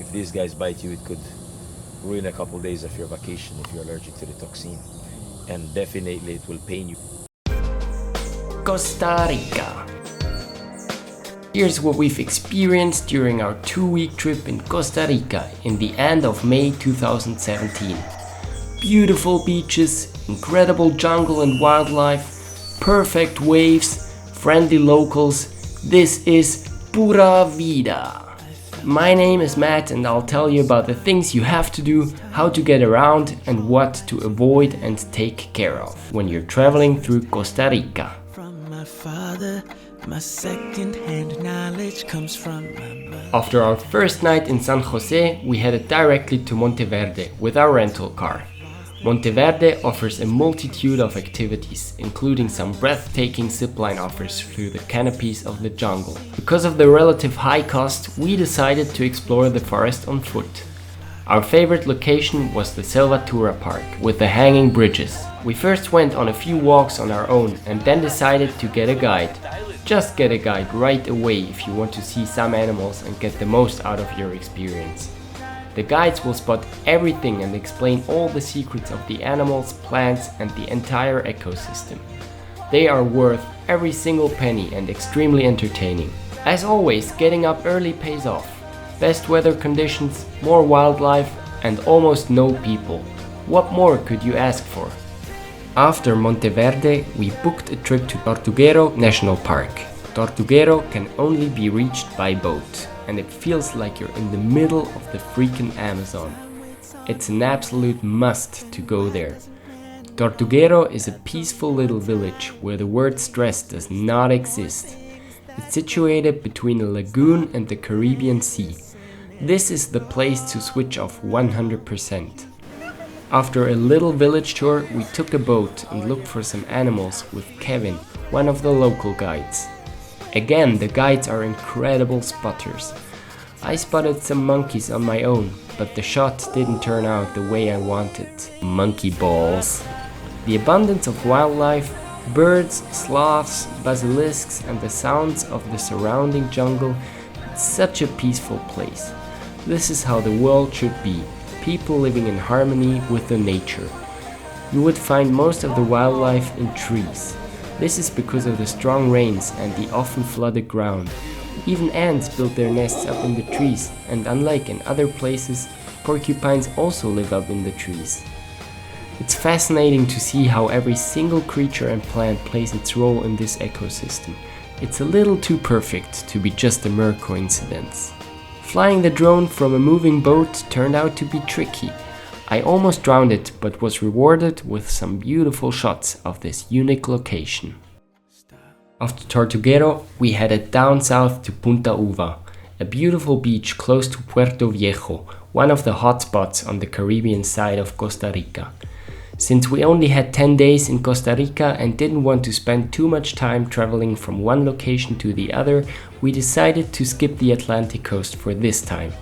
if these guys bite you, it could ruin a couple days of your vacation if you're allergic to the toxin. And definitely it will pain you. Costa Rica. Here's what we've experienced during our 2-week trip in Costa Rica in the end of May 2017. Beautiful beaches, incredible jungle and wildlife, perfect waves, friendly locals. This is pura vida. My name is Matt and I'll tell you about the things you have to do, how to get around and what to avoid and take care of when you're traveling through Costa Rica. From my father, my second-hand knowledge comes from my mother. After our first night in San Jose, we headed directly to Monteverde with our rental car. Monteverde offers a multitude of activities, including some breathtaking zipline offers through the canopies of the jungle. Because of the relative high cost, we decided to explore the forest on foot. Our favorite location was the Selvatura Park, with the hanging bridges. We first went on a few walks on our own and then decided to get a guide. Just get a guide right away if you want to see some animals and get the most out of your experience. The guides will spot everything and explain all the secrets of the animals, plants and the entire ecosystem. They are worth every single penny and extremely entertaining. As always, getting up early pays off. Best weather conditions, more wildlife and almost no people. What more could you ask for? After Monteverde, we booked a trip to Tortuguero National Park. Tortuguero can only be reached by boat, and it feels like you're in the middle of the freaking Amazon. It's an absolute must to go there. Tortuguero is a peaceful little village where the word stress does not exist. It's situated between a lagoon and the Caribbean Sea. This is the place to switch off 100%. After a little village tour, we took a boat and looked for some animals with Kevin, one of the local guides. Again, the guides are incredible spotters. I spotted some monkeys on my own, but the shot didn't turn out the way I wanted. Monkey balls. The abundance of wildlife, birds, sloths, basilisks and the sounds of the surrounding jungle, it's such a peaceful place. This is how the world should be, people living in harmony with the nature. You would find most of the wildlife in trees. This is because of the strong rains and the often flooded ground. Even ants build their nests up in the trees, and unlike in other places, porcupines also live up in the trees. It's fascinating to see how every single creature and plant plays its role in this ecosystem. It's a little too perfect to be just a mere coincidence. Flying the drone from a moving boat turned out to be tricky. I almost drowned it, but was rewarded with some beautiful shots of this unique location. After Tortuguero, we headed down south to Punta Uva, a beautiful beach close to Puerto Viejo, one of the hotspots on the Caribbean side of Costa Rica. Since we only had 10 days in Costa Rica and didn't want to spend too much time traveling from one location to the other, we decided to skip the Atlantic coast for this time.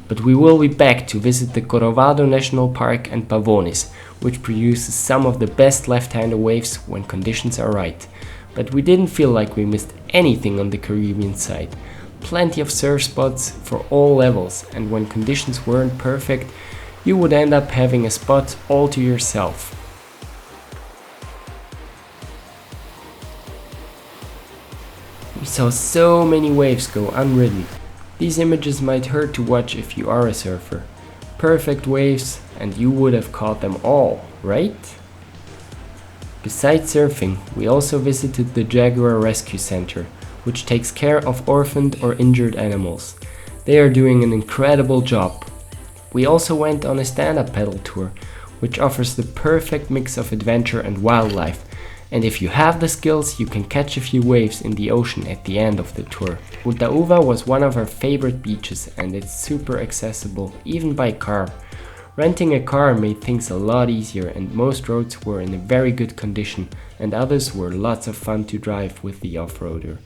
But we will be back to visit the Corcovado National Park and Pavones, which produces some of the best left-hander waves when conditions are right. But we didn't feel like we missed anything on the Caribbean side. Plenty of surf spots for all levels, and when conditions weren't perfect, you would end up having a spot all to yourself. We saw so many waves go unridden. These images might hurt to watch if you are a surfer. Perfect waves, and you would have caught them all, right? Besides surfing, we also visited the Jaguar Rescue Center, which takes care of orphaned or injured animals. They are doing an incredible job. We also went on a stand-up paddle tour, which offers the perfect mix of adventure and wildlife. And if you have the skills, you can catch a few waves in the ocean at the end of the tour. Punta Uva was one of our favorite beaches and it's super accessible, even by car. Renting a car made things a lot easier and most roads were in a very good condition and others were lots of fun to drive with the off-roader.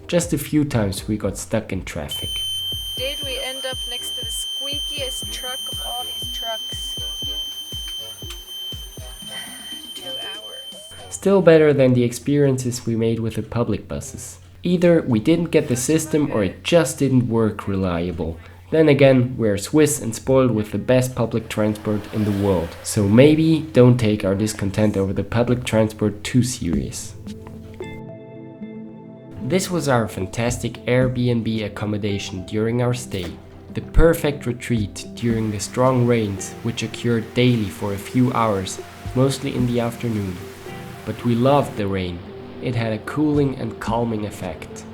Just a few times we got stuck in traffic. Did we end up next to the squeakiest truck of all these trucks? 2 hours. Still better than the experiences we made with the public buses. Either we didn't get the system or it just didn't work reliable. Then again, we're Swiss and spoiled with the best public transport in the world. So maybe don't take our discontent over the public transport too serious. This was our fantastic Airbnb accommodation during our stay. The perfect retreat during the strong rains, which occurred daily for a few hours, mostly in the afternoon. But we loved the rain. It had a cooling and calming effect.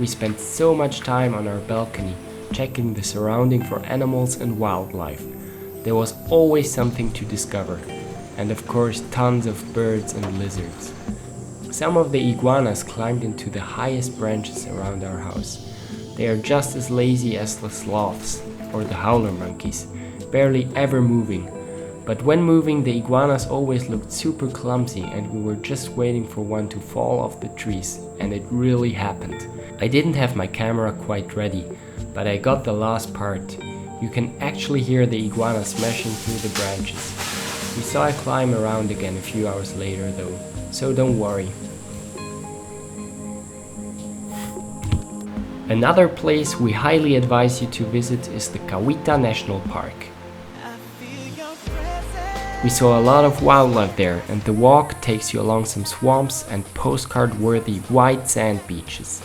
We spent so much time on our balcony, checking the surrounding for animals and wildlife. There was always something to discover. And of course, tons of birds and lizards. Some of the iguanas climbed into the highest branches around our house. They are just as lazy as the sloths or the howler monkeys, barely ever moving. But when moving, the iguanas always looked super clumsy and we were just waiting for one to fall off the trees, and it really happened. I didn't have my camera quite ready, but I got the last part. You can actually hear the iguana smashing through the branches. We saw it climb around again a few hours later though, so don't worry. Another place we highly advise you to visit is the Cahuita National Park. We saw a lot of wildlife there, and the walk takes you along some swamps and postcard-worthy white sand beaches.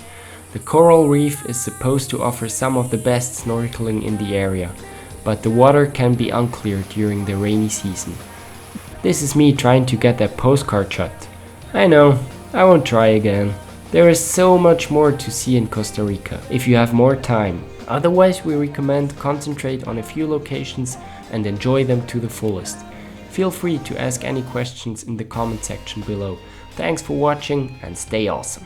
The coral reef is supposed to offer some of the best snorkeling in the area, but the water can be unclear during the rainy season. This is me trying to get that postcard shot. I know, I won't try again. There is so much more to see in Costa Rica, if you have more time. Otherwise, we recommend concentrate on a few locations and enjoy them to the fullest. Feel free to ask any questions in the comment section below. Thanks for watching and stay awesome.